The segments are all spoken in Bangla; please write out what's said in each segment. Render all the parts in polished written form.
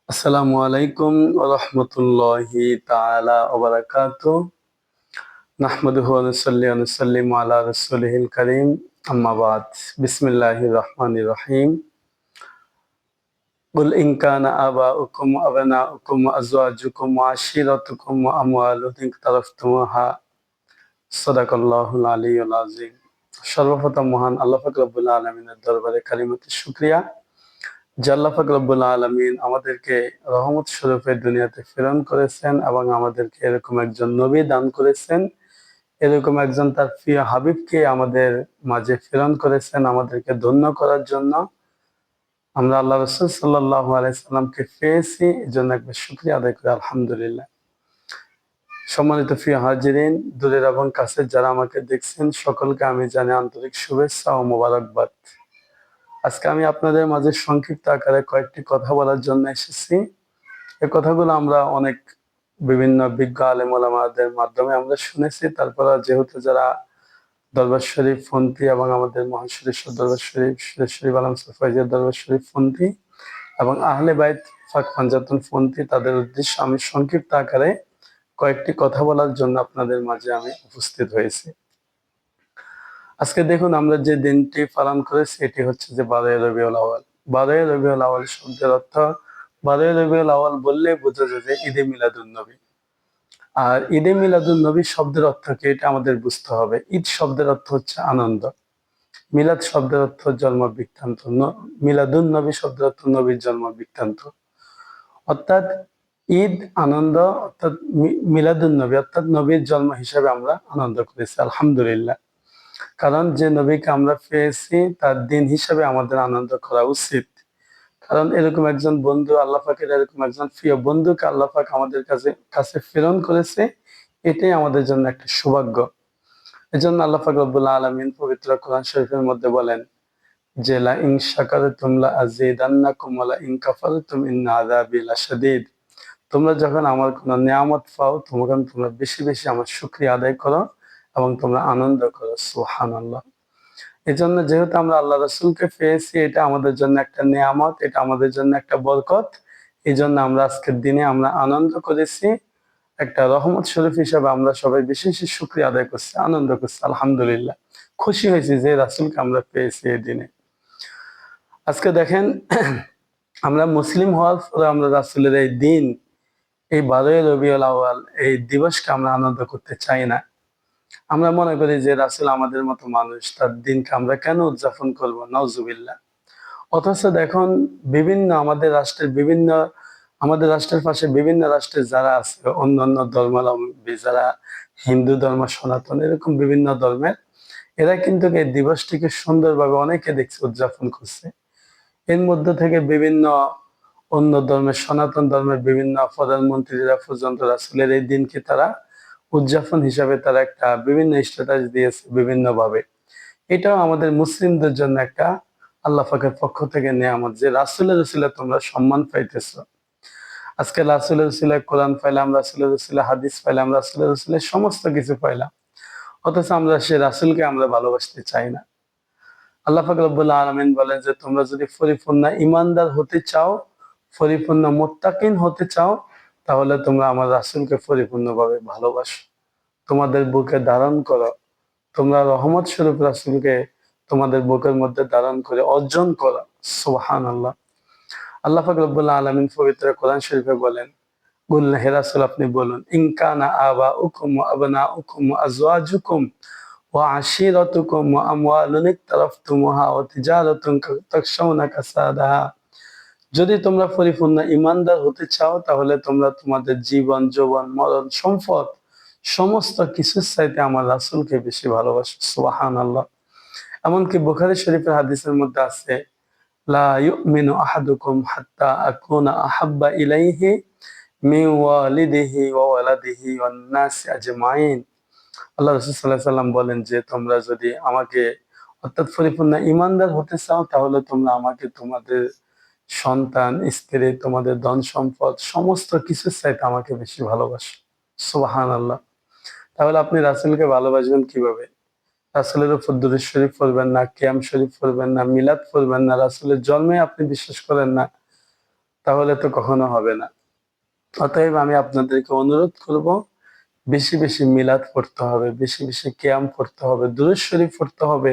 আসসালামু আলাইকুম ওয়া রাহমাতুল্লাহি তাআলা ওয়া বারাকাতুহু। নাহমাদুহু ওয়া নুসাল্লি ওয়া নুসাল্লিমু আলা রাসূলিহিল কারীম। আম্মা বাদ। বিসমিল্লাহির রাহমানির রাহিম। কুল ইন কানা আবাউকুম ওয়া আবনাউকুম ওয়া আজওয়াজুকুম ওয়া আশীরাতুকুম ওয়া আমওয়ালুন ইকতারাফতুমুহা। সাদাকাল্লাহুল আলিয়্যুল আযীম। সর্বপ্রথম মহান আল্লাহ পাক রব্বুল আলামিনের দরবারে কালিমাতুশ শুকরিয়া যে আল্লাহ পাক রব্বুল আলামিন আমাদেরকে রহমত স্বরূপে দুনিয়াতে প্রেরণ করেছেন এবং আমাদেরকে এরকম একজন নবী দান করেছেন, এরকম একজন তার প্রিয় হাবিবকে আমাদের মাঝে প্রেরণ করেছেন আমাদেরকে ধন্য করার জন্য। আমরা আল্লাহ রাসূল সাল্লাল্লাহু আলাইহি সাল্লামকে পেয়েছি, এজন্য একবার শুকরিয়া আদায় করি আলহামদুলিল্লাহ। সম্মানিত প্রিয় হাজিরিন, দূরের এবং কাছের যারা আমাকে দেখছেন সকলকে আমি জানাই আন্তরিক শুভেচ্ছা ও মোবারকবাদ। আজকে আমি আপনাদের মাঝে সংক্ষিপ্ত আকারে কয়েকটি কথা বলার জন্য এসেছি। এই কথাগুলো আমরা অনেক বিভিন্ন বিজ্ঞ আলেম ওলামাদের মাধ্যমে আমরা শুনেছি। তারপরে যেহেতু যারা দরবার শরীফ পন্থী এবং আমাদের মহাশরীশ্বর দরবার শরীফ সিরাজ শরীফ আলম ফয়জিয়ার দরবার শরীফ পন্থী এবং আহলে বাইত ফাক পাঞ্জাতন পন্থী, তাদের উদ্দেশ্যে আমি সংক্ষিপ্ত আকারে কয়েকটি কথা বলার জন্য আপনাদের মাঝে আমি উপস্থিত হয়েছি। আজকে দেখুন, আমরা যে দিনটি পালন করেছি এটি হচ্ছে যে 12ই রবিউল আউয়াল। 12ই রবিউল আউয়াল শব্দের অর্থ, 12ই রবিউল আউয়াল বললে বোঝা যায় যে ঈদে মিলাদুন নবী। আর ঈদে মিলাদুন নবী শব্দের অর্থ কি এটা আমাদের বুঝতে হবে। ঈদ শব্দের অর্থ হচ্ছে আনন্দ, মিলাদ শব্দের অর্থ জন্ম বৃত্তান্ত, মিলাদুন নবী শব্দের অর্থ নবীর জন্ম বৃত্তান্ত। অর্থাৎ ঈদ আনন্দ, অর্থাৎ মিলাদুন নবী অর্থাৎ নবীর জন্ম হিসাবে আমরা আনন্দ করেছি আলহামদুলিল্লাহ। কারণ যে নবীকে আমরা পেয়েছি তার দিন হিসাবে আমাদের আনন্দ করা উচিত। কারণ এরকম একজন বন্ধু, আল্লাহ পাকের এরকম একজন প্রিয় বন্ধুকে আল্লাহ পাক আমাদের কাছে প্রেরণ করেছে, এটাই আমাদের জন্য একটা সৌভাগ্য। এজন্য আল্লাহ পাক রব্বুল আলামিন পবিত্র কোরআন শরীফের মধ্যে বলেন যে লা ইন শাকারতুম লা আযীদান্নাকুম ওয়া লা ইন কাফারতুম ইন্না আযাবি লাশাদীদ। তোমরা যখন আমার কোন নিয়ামত পাও তখন তোমরা বেশি বেশি আমার শুকরিয়া আদায় করো এবং তোমরা আনন্দ করো। সুবহানাল্লাহ। এজন্য যেহেতু আমরা আল্লাহ রাসূলকে পেয়েছি, এটা আমাদের জন্য একটা নিয়ামত, এটা আমাদের জন্য একটা বরকত। এজন্য আমরা আজকের দিনে আমরা আনন্দ করেছি, একটা রহমত শরীফ হিসাবে আমরা সবাই বেশি বেশি শুকরিয়া আদায় করছি, আনন্দ করছি আলহামদুলিল্লাহ। খুশি হয়েছি যে রাসূলকে আমরা পেয়েছি এই দিনে। আজকে দেখেন, আমরা মুসলিম হওয়ার পরে আমরা রাসূলের এই দিন, এই 12ই রবিউল আউয়াল এই দিবসকে আমরা আনন্দ করতে চাই না। আমরা মনে করি যে রাসূল আমাদের মতো মানুষ, তার দিনকে আমরা কেন উদযাপন করব? নাউজুবিল্লাহ। অথচ দেখুন, বিভিন্ন আমাদের রাষ্ট্রের পাশে বিভিন্ন রাষ্ট্রের যারা আছে, অন্যান্য ধর্মাবলম্বী যারা, হিন্দু ধর্ম, সনাতন, এরকম বিভিন্ন ধর্মের, এরা কিন্তু এই দিবসটিকে সুন্দরভাবে অনেকে দেখছে উদযাপন করছে। এর মধ্য থেকে বিভিন্ন অন্য ধর্মের, সনাতন ধর্মের বিভিন্ন প্রধানমন্ত্রীরা পর্যন্ত রাসূলের এই দিনকে তারা উদযাপন হিসাবে তারা একটা বিভিন্ন স্ট্যাটাস দিয়েছে বিভিন্ন ভাবে। এটাও আমাদের মুসলিমদের জন্য একটা আল্লাহ পাকের পক্ষ থেকে নিয়ামত যে রাসূলের উসিলায় তোমরা সম্মান পাইতেছো। আজকে রাসূলের উসিলায় কোরআন পাইলাম, রাসূলের উসিলায় হাদিস পাইলাম, রাসূলের উসিলায় সমস্ত কিছু পাইলাম। অথচ আমরা সেই রাসূলকে আমরা ভালোবাসতে চাই না। আল্লাহ পাক রব্বুল আলামিন বলেন যে তোমরা যদি পরিপূর্ণ ঈমানদার হতে চাও, পরিপূর্ণ মুত্তাকিন হতে চাও, তাহলে তোমরা আমার রাসূলকে পরিপূর্ণভাবে ভালোবাসো, তোমাদের বুকে ধারণ করো, তোমরা রহমত স্বরূপ রাসূলকে তোমাদের বুকের মধ্যে ধারণ করে অর্জন করো। সুবহানাল্লাহ। আল্লাহ পাক রব্বুল আলামিন পবিত্র কোরআন শরীফে বলেন, কুল হে রাসূল আপনি বলুন, ইন কানা আবাউকুম ওয়া আবনাউকুম ওয়া আজওয়াজুকুম ওয়া আশীরাতুকুম ওয়া আমওয়ালুন ইকতারাফতুমুহা ওয়া তিজারাতুন তাখশাউনা কাসাদাহা। যদি তোমরা পরিপূর্ণ ঈমানদার হতে চাও তাহলে তোমরা তোমাদের জীবন, যৌবন, মরণ, সম্পদ সমস্ত কিছুর চাইতে আমার রাসূলকে বেশি ভালোবাসো। সুবহানাল্লাহ। এমনকি বুখারী শরীফের হাদিসের মধ্যে আছে, লা ইউমিনু আহাদুকুম হাত্তা আকুনা আহাব্বা ইলাইহি মিন ওয়ালিদিহি ওয়া ওয়ালাদিহি ওয়ান নাসি আজমাইন। আল্লাহ রাসূল সাল্লাল্লাহু আলাইহি সাল্লাম বলেন যে তোমরা যদি আমাকে, অর্থাৎ পরিপূর্ণ ঈমানদার হতে চাও, তাহলে তোমরা আমাকে তোমাদের সন্তান, স্ত্রী, তোমাদের ধন সম্পদ সমস্ত কিছুর চাইতে আমাকে বেশি ভালোবাসো। সুবহানাল্লাহ। তাহলে আপনি রাসূলকে ভালোবাসবেন কিভাবে? রাসূলের উপর দুরূদ শরীফ পড়বেন না, কিয়াম শরীফ পড়বেন না, মিলাদ পড়বেন না, রাসূলের জন্মে আপনি বিশ্বাস করেন না, তাহলে তো কখনো হবে না। অতএব আমি আপনাদেরকে অনুরোধ করব, বেশি বেশি মিলাদ পড়তে হবে, বেশি বেশি কিয়াম পড়তে হবে, দুরূদ শরীফ পড়তে হবে।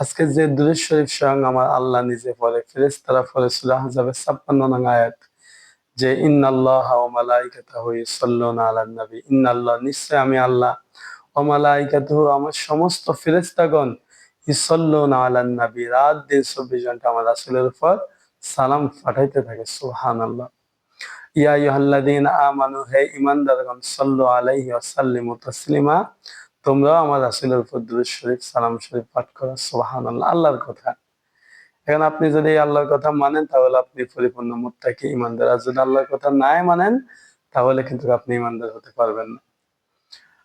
আজকে যে দুরূদ শরীফ স্বয়ং আমার আল্লাহ নিজে পড়ে, ফেরেশতারা পড়ে সূরা আহজাবের ৫৬ নং আয়াত, যে ইন্নাল্লাহা ওয়া মালাইকাতাহু ইউসাল্লুনা আলান নবী, ইন্নাল্লাহ নিশ্চয় আমি আল্লাহ, ওয়া মালাইকাতুহু আমার সমস্ত ফেরেশতাগণ, ইউসাল্লুনা আলান নবী রাত দিন ২৪ ঘন্টা আমার রাসূলের উপর সালাম পাঠাইতে থাকে। সুবহানাল্লাহ। ইয়া আইয়ুহাল্লাযীনা আমানু, হে ঈমানদারগণ, সাল্লু আলাইহি ওয়া সাল্লিমু তাসলিমা, তোমরাও আমার রাসূলের উপর দুরূদ শরীফ সালাম শরীফ পাঠ করো। সুবহানাল্লাহ, আল্লাহর কথা। এখন আপনি যদি আল্লাহর কথা মানেন তাহলে আপনি পরিপূর্ণ মুত্তাকি ঈমানদার। আর যদি আল্লাহর কথা নাই মানেন তাহলে কিন্তু আপনি ঈমানদার হতে পারবেন না।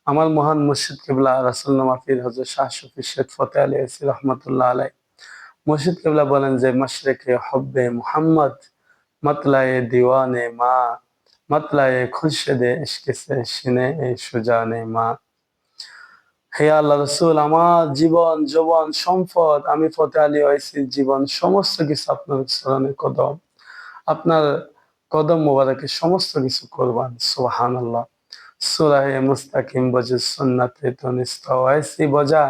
আমার মহান মুর্শিদ কিবলা রাসূলুল্লাহ পীর হযরত শাহ শফী শেখ ফতেহ আলী ইয়াসি রহমাতুল্লাহ আলাইহ, মুর্শিদ কিবলা বলেন যে মাশরিকে হুব্বে মুহাম্মদ, मतलाए दीवाने माँ, मतलाए खुर्शिদে ইশকে সে সিনে সুজানে মা। হে আল্লাহ রসুল, আমার জীবন যৌবন সম্পদ, আমি ফতেহ আলী ওয়াইসির জীবন সমস্ত কিছু আপনার চরণে কদম, আপনার কদম মোবারকে সমস্ত কিছু কোরবান। সুবহানাল্লাহ। সূরা মুস্তাকিম বজে সুন্নাতে তনিস্ত ওয়াইসি বজা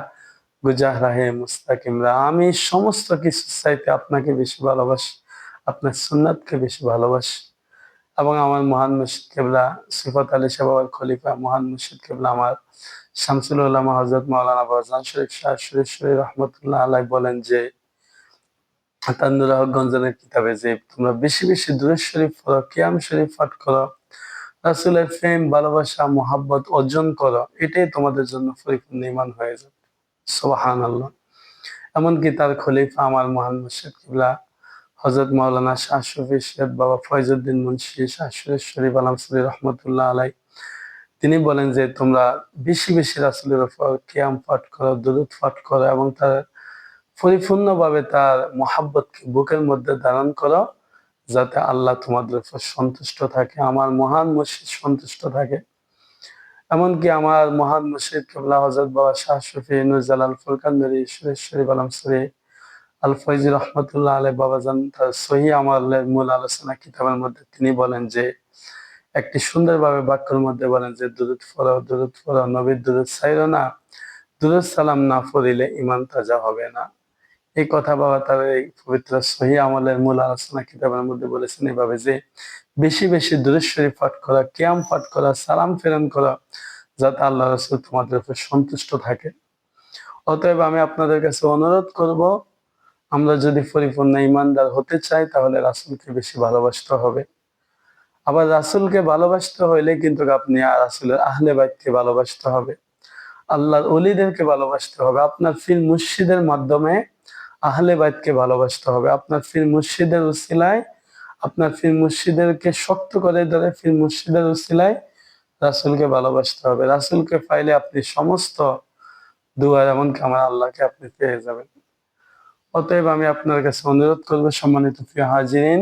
গুজাহরাহে মুস্তাকিমরা, আমি সমস্ত কিছু চাইতে আপনাকে বেশি ভালোবাসি, আপনার সুন্নাতকে বেশি ভালোবাসি। এবং আমার মহান মুর্শিদ কিবলা সিফাত আলী শাহ বাবার খলিফা মহান মুর্শিদ কিবলা আমার শামসুল উলামা হযরত মাওলানা বাজান শরীফ শাহ শরীফ শরীফ রহমতুল্লাহ আলাইহ বলেন যে তাননুর হক গঞ্জনের কিতাবে, যে তোমরা বেশি বেশি দুরূদ শরীফ পড়ো, কিয়াম শরীফ পাঠ করো, রাসূলের প্রেম ভালোবাসা মুহাব্বত অর্জন করো, এটাই তোমাদের জন্য পরিপূর্ণ ঈমান হয়ে যাবে। সুবহানাল্লাহ। এমনকি তার খলিফা আমার মহান মুর্শিদ কিবলা হযরত মাওলানা শাহ শফী সৈয়দ বাবা ফয়জউদ্দিন মুন্সি শাহ শরীফ শরীফ আলমসুরি রহমতুল্লাহ আলাই, তিনি বলেন যে তোমরা বেশি বেশি রাসূলের উপর কিয়াম পাঠ করো, দুরূদ পাঠ করো এবং তার পরিপূর্ণভাবে তার মুহাব্বতকে বুকের মধ্যে ধারণ করো, যাতে আল্লাহ তোমাদের উপর সন্তুষ্ট থাকে, আমার মহান মুর্শিদ সন্তুষ্ট থাকে। এমনকি আমার মহান মুর্শিদ কিবলা হযরত বাবা শাহ শফী নুরজালাল ফুরকান নূরী শরীফ শরীফ আলমসুরি আল ফয়জি রহমতুল্লাহ আলাইহ বাবাজান তার সহিহ আমালের মূল আলোচনা কিতাবের মধ্যে তিনি বলেন যে, একটি সুন্দরভাবে বাক্যের মধ্যে বলেন যে দুরূদ পড়ো, নবীর দুরূদ ছাইরো না, দুরূদ সালাম না পড়িলে ঈমান তাজা হবে না। এই কথা বাবা তার এই পবিত্র সহিহ আমালের মূল আলোচনা কিতাবের মধ্যে বলেছেন এভাবে যে, বেশি বেশি দুরূদ শরীফ পাঠ করা, কিয়াম পাঠ করা, সালাম প্রেরণ করা, যাতে আল্লাহ রাসূল তোমাদের উপর সন্তুষ্ট থাকে। অতএব আমি আপনাদের কাছে অনুরোধ করব, আমরা যদি পরিপূর্ণ ঈমানদার হতে চাই তাহলে রাসূলকে বেশি ভালোবাসতে হবে। আবার রাসূলকে ভালোবাসতে হইলে কিন্তু আপনি রাসূলের আহলে বাইতকে ভালোবাসতে হবে, আল্লাহর ওলিদেরকে ভালোবাসতে হবে। আপনার পীর মুর্শিদের মাধ্যমে আহলে বাইতকে ভালোবাসতে হবে। আপনার পীর মুর্শিদের উসিলায়, আপনার পীর মুর্শিদেরকে শক্ত করে ধরে পীর মুর্শিদের উসিলায় রাসূলকে ভালোবাসতে হবে। রাসূলকে পাইলে আপনি সমস্ত দুয়া, এমনকি আমার আল্লাহকে আপনি পেয়ে যাবেন। অতএব আমি আপনার কাছে অনুরোধ করব, সম্মানিত প্রিয় হাজিরিন,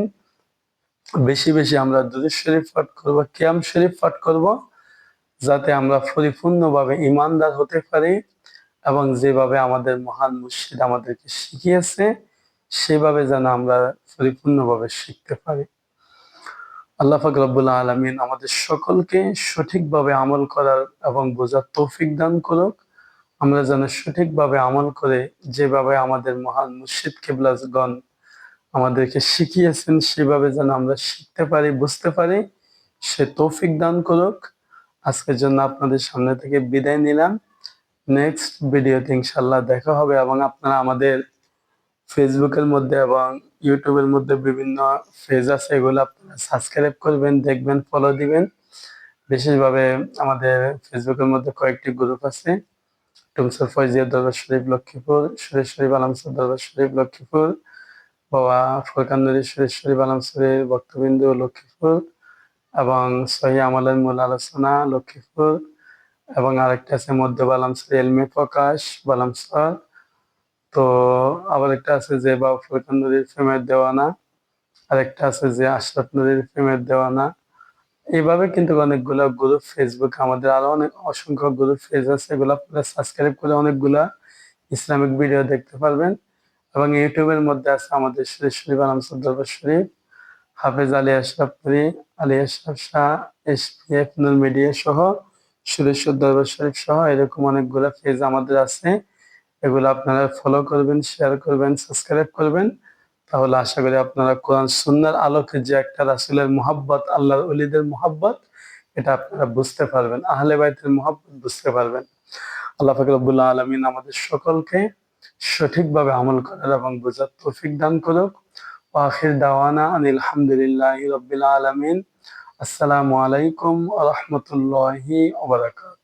বেশি বেশি আমরা দুরূদ শরীফ পাঠ করব, কিয়াম শরীফ পাঠ করব, যাতে আমরা পরিপূর্ণভাবে ঈমানদার হতে পারি এবং যেভাবে আমাদের মহান মুর্শিদ আমাদেরকে শিখিয়েছে সেভাবে যেন আমরা পরিপূর্ণভাবে শিখতে পারি। আল্লাহ পাক রব্বুল আলামিন আমাদের সকলকে সঠিকভাবে আমল করার এবং বোঝার তৌফিক দান করুক। আমরা যেন সঠিকভাবে আমল করে যেভাবে আমাদের মহান মুর্শিদ কিবলাগণ আমাদেরকে শিখিয়েছেন সেভাবে যেন আমরা শিখতে পারি, বুঝতে পারি, সে তৌফিক দান করুক। আজকের জন্য আপনাদের সামনে থেকে বিদায় নিলাম। নেক্সট ভিডিওতে ইনশাআল্লাহ দেখা হবে এবং আপনারা আমাদের ফেসবুকের মধ্যে এবং ইউটিউবের মধ্যে বিভিন্ন পেজ আছে, এগুলো আপনারা সাবস্ক্রাইব করবেন, দেখবেন, ফলো দিবেন। বিশেষভাবে আমাদের ফেসবুকের মধ্যে কয়েকটি গ্রুপ আছে, টুমসুর ফয়জিয়া দরবার শরীফ লক্ষ্মীপুর, শরীফ শরীফ আলমসুর দরবার শরীফ লক্ষ্মীপুর, বাবা ফুরকান নূরী শরীফ শরীফ আলমসুরের বক্তবিন্দু লক্ষ্মীপুর এবং সহিহ আমালের মূল আলোচনা লক্ষ্মীপুর, এবং আরেকটা আছে মধ্য বালামসর এলমে প্রকাশ বালামসর। তো আবার একটা আছে যে বাবা ফুরকান নূরীর প্রেমের দেওয়ানা, আরেকটা আছে যে আশরাফ নূরীর প্রেমের দেওয়ানা। এইভাবে কিন্তু অনেকগুলো গ্রুপ ফেসবুক, আমাদের আরো অনেক অসংখ্য গ্রুপ পেজ আছে, এগুলো আপনারা সাবস্ক্রাইব করে অনেকগুলা ইসলামিক ভিডিও দেখতে পারবেন। এবং ইউটিউবের মধ্যে আছে আমাদের শরীফ শরীফ আলমসর দরবার শরীফ, হাফেজ আলী আশরাফ পুরী, আলী আশরাফ শাহ, এসপিএফ নূর মিডিয়া সহ সুরেশ্বর দরবার শরীফ সহ এরকম অনেকগুলো পেজ আমাদের আছে। এগুলো আপনারা ফলো করবেন, শেয়ার করবেন, সাবস্ক্রাইব করবেন। তাহলে আশা করি আপনারা কোরআন সুন্নাহর আলোকে যে একটা রাসূলের মুহাব্বত, আল্লাহর ওলিদের মুহাব্বত, এটা আপনারা বুঝতে পারবেন, আহলে বাইতের মুহাব্বত বুঝতে পারবেন। আল্লাহ পাক রব্বুল আলামিন আমাদের সকলকে সঠিকভাবে আমল করার এবং বোঝার তৌফিক দান করুক। ওয়া আখির দাওয়ানা আনিল হামদুলিল্লাহি রাব্বিল আলামিন। আসসালামু আলাইকুম ওয়া রাহমাতুল্লাহি ওয়া বারাকাতুহু।